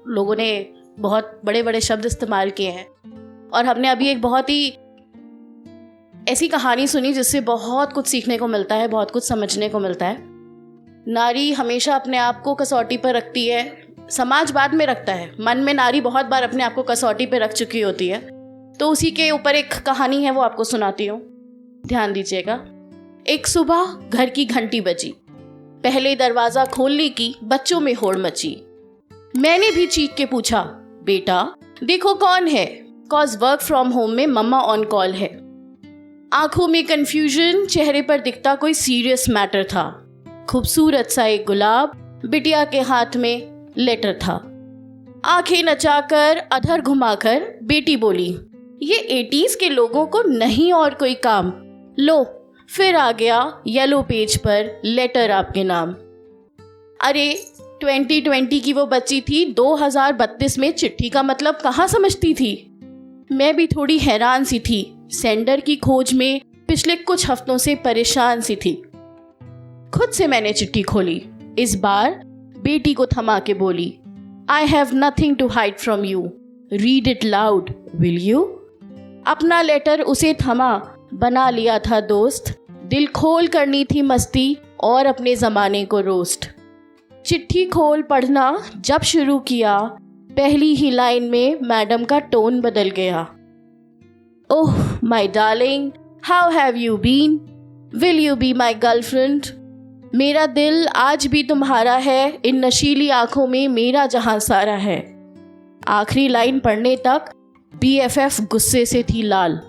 लोगों ने बहुत बड़े बड़े शब्द इस्तेमाल किए हैं, और हमने अभी एक बहुत ही ऐसी कहानी सुनी जिससे बहुत कुछ सीखने को मिलता है, बहुत कुछ समझने को मिलता है। नारी हमेशा अपने आप को कसौटी पर रखती है, समाज बाद में रखता है, मन में नारी बहुत बार अपने आप को कसौटी पर रख चुकी होती है। तो उसी के ऊपर एक कहानी है, वो आपको सुनाती हूँ, ध्यान दीजिएगा। एक सुबह घर की घंटी बजी, पहले दरवाज़ा खोलने की बच्चों में होड़ मची। मैंने भी चीख के पूछा, बेटा देखो कौन है, कॉज वर्क फ्रॉम होम में मम्मा ऑन कॉल है। आंखों में कंफ्यूजन, चेहरे पर दिखता कोई सीरियस मैटर था। खूबसूरत सा एक गुलाब, बिटिया के हाथ में लेटर था। आंखें नचाकर, अधर घुमाकर बेटी बोली, ये 80s के लोगों को नहीं और कोई काम, लो फिर आ गया येलो पेज पर लेटर आपके नाम। अरे 2020 की वो बच्ची थी, 2032 में चिट्ठी का मतलब कहाँ समझती थी। मैं भी थोड़ी हैरान सी थी, सेंडर की खोज में पिछले कुछ हफ्तों से परेशान सी थी। खुद से मैंने चिट्ठी खोली, इस बार बेटी को थमा के बोली, I have nothing to hide from you, read it loud will you. अपना लेटर उसे थमा, बना लिया था दोस्त, दिल खोल करनी थी मस्ती और अपने ज़माने को रोस्ट। चिट्ठी खोल पढ़ना जब शुरू किया, पहली ही लाइन में मैडम का टोन बदल गया। Oh my darling, how have you been, will you be my girlfriend. मेरा दिल आज भी तुम्हारा है, इन नशीली आंखों में मेरा जहां सारा है। आखिरी लाइन पढ़ने तक BFF गुस्से से थी लाल।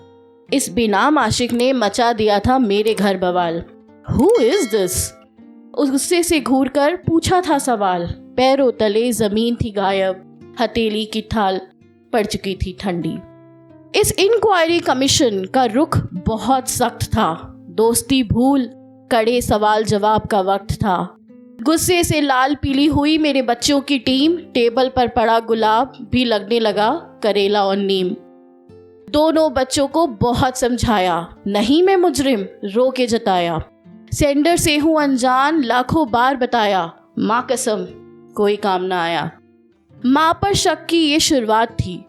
इस बेनाम आशिक ने मचा दिया था मेरे घर बवाल। Who is this? उस गुस्से से घूर कर पूछा था सवाल। पैरों तले जमीन थी गायब, हथेली की थाल पड़ चुकी थी ठंडी। इस इंक्वायरी कमीशन का रुख बहुत सख्त था। दोस्ती भूल, कड़े सवाल जवाब का वक्त था। गुस्से से लाल पीली हुई मेरे बच्चों की टीम, टेबल पर पड़ा गुलाब भी लगने लगा करेला और नीम। दोनों बच्चों को बहुत समझाया, नहीं मैं मुजरिम, रो के जताया। सेंडर से हूँ अनजान, लाखों बार बताया, माँ कसम कोई काम ना आया। माँ पर शक की ये शुरुआत थी,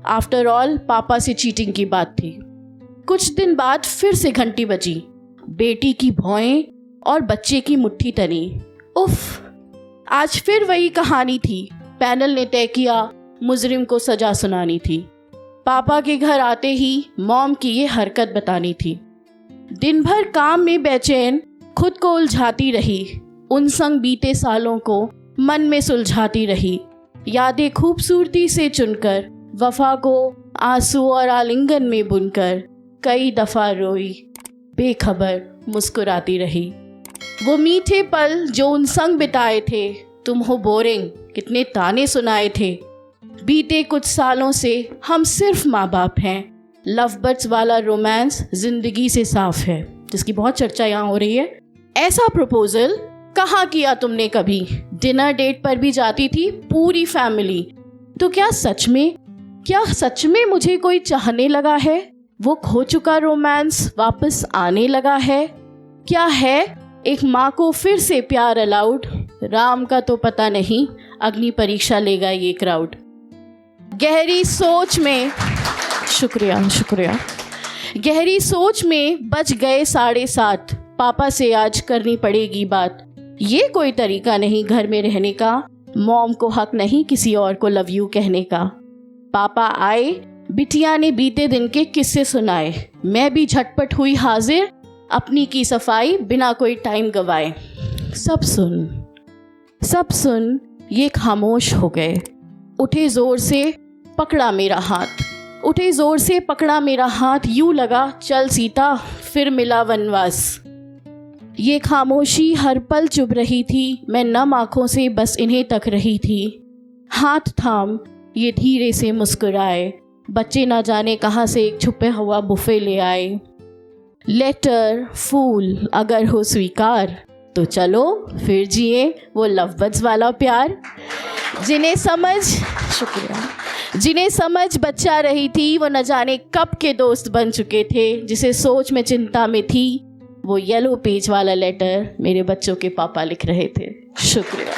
आफ्टर ऑल पापा से चीटिंग की बात थी। कुछ दिन बाद फिर से घंटी बजी, बेटी की भौएं और बच्चे की मुट्ठी तनी। उफ, आज फिर वही कहानी थी। पैनल ने तय किया मुजरिम को सजा सुनानी थी। पापा के घर आते ही मॉम की ये हरकत बतानी थी। दिन भर काम में बेचैन खुद को उलझाती रही, उन संग बीते सालों को मन में सुलझाती रही। यादें खूबसूरती से चुनकर, वफा को आंसू और आलिंगन में बुनकर, कई दफा रोई, बेखबर मुस्कुराती रही। वो मीठे पल जो उन संग बिताए थे, तुम हो बोरिंग, कितने ताने सुनाए थे। बीते कुछ सालों से हम सिर्फ माँ बाप हैं, लव बर्ड्स वाला रोमांस जिंदगी से साफ है, जिसकी बहुत चर्चा यहाँ हो रही है। ऐसा प्रपोजल कहाँ किया तुमने कभी? डिनर डेट पर भी जाती थी पूरी फैमिली। तो क्या सच में मुझे कोई चाहने लगा है? वो खो चुका रोमांस वापस आने लगा है? क्या है एक माँ को फिर से प्यार अलाउड? राम का तो पता नहीं, अग्नि परीक्षा लेगा ये क्राउड। गहरी सोच में शुक्रिया। गहरी सोच में बज गए 7:30, पापा से आज करनी पड़ेगी बात। ये कोई तरीका नहीं घर में रहने का, मॉम को हक नहीं किसी और को लव यू कहने का। पापा आए, बिटिया ने बीते दिन के किस्से सुनाए। मैं भी झटपट हुई हाजिर, अपनी की सफाई बिना कोई टाइम गवाए। सब सुन ये खामोश हो गए। उठे जोर से पकड़ा मेरा हाथ, यूं लगा चल सीता फिर मिला वनवास। ये खामोशी हर पल चुभ रही थी, मैं नम आँखों से बस इन्हें तक रही थी। हाथ थाम ये धीरे से मुस्कुराए, बच्चे ना जाने कहाँ से एक छुपे हुआ बुफे ले आए। लेटर फूल अगर हो स्वीकार, तो चलो फिर जिए वो लव बर्ड्स वाला प्यार। जिन्हें समझ बच्चा रही थी, वो न जाने कब के दोस्त बन चुके थे। जिसे सोच में चिंता में थी, वो येलो पेज वाला लेटर मेरे बच्चों के पापा लिख रहे थे। शुक्रिया।